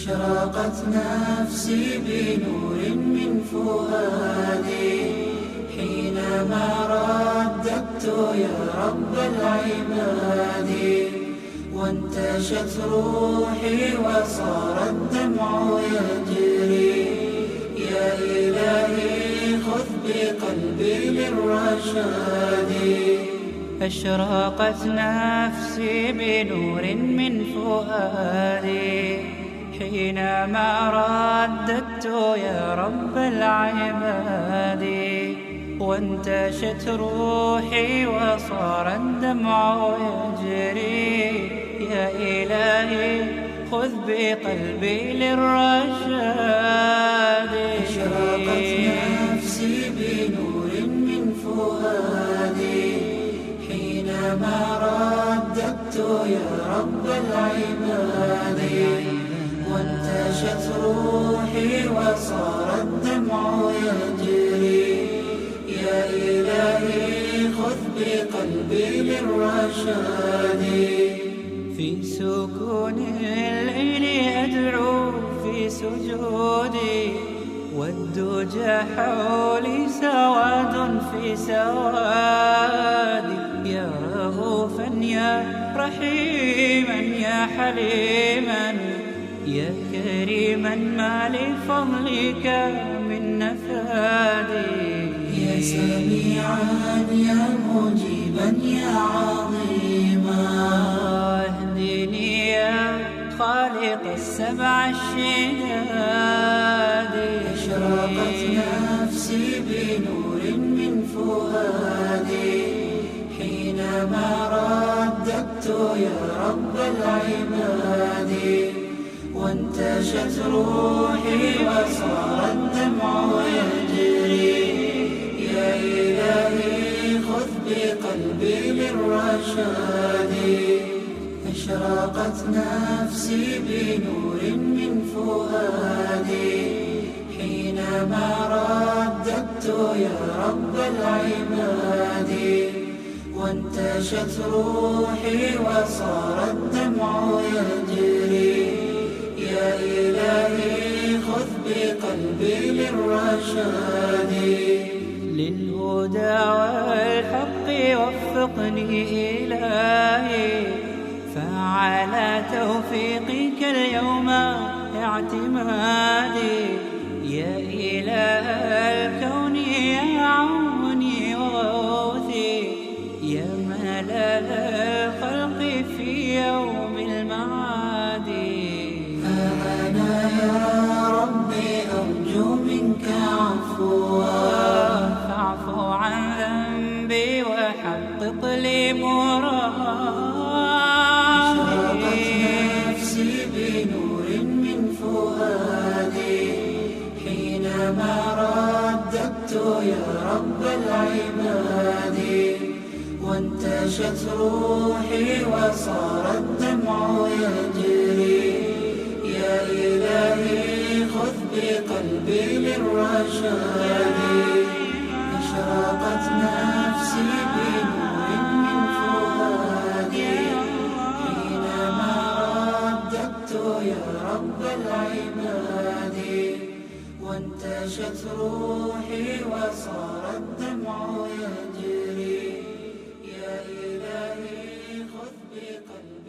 أشرقت نفسي بنور من فؤادي حينما رددت يا رب العباد، وانتشت روحي وصار الدمع يجري. يا إلهي خذ بقلبي للرشاد. أشرقت نفسي بنور من فؤادي حينما رددت يا رب العباد، وانتشت روحي وصار الدمع يجري. يا إلهي خذ بقلبي للرشاد. أشرقت نفسي بنور من فؤادي حينما رددت يا رب العباد، وانتشت روحي وصار الدمع يجري. يا إلهي خذ بقلبي للرشاد. في سكون الليل أدعو في سجودي، والدجى حولي سواد في سوادي. يا رؤوفا يا رحيما يا حليما يا كريما ما لفضلك من نفادي. يا سميعا يا مجيبا يا عظيما اهدني يا خالق السبع الشداد. أشرقت نفسي بنور من فؤادي حينما رددت يا رب العباد، وانتشت روحي وصار الدمع يجري. يا إلهي خذ بقلبي للرشاد. أشرقت نفسي بنور من فؤادي حينما رددت يا رب العباد، وانتشت روحي وصار الدمع يجري. يا إلهي خذ بقلبي للرشاد. للهدى والحق وفقني إلهي، فعلى توفيقك اليوم اعتمادي. يا إله الكون يا عوني وغوثي، يا ملال الخلق في يوم المعاد. أنا يا ربي أرجو منك عفوا، فاعف عن ذنبي وحقق لي مرادي. نفسي بنور من فؤادي حينما رددت يا رب العباد، وانتشت روحي وصار الدمع يجري. يا إلهي خذ بقلبي للرشاد. أشرقت نفسي بنور من فؤادي حينما رددت يا رب العباد، وانتشت روحي وصار الدمع يجري. يا إلهي خذ بقلبي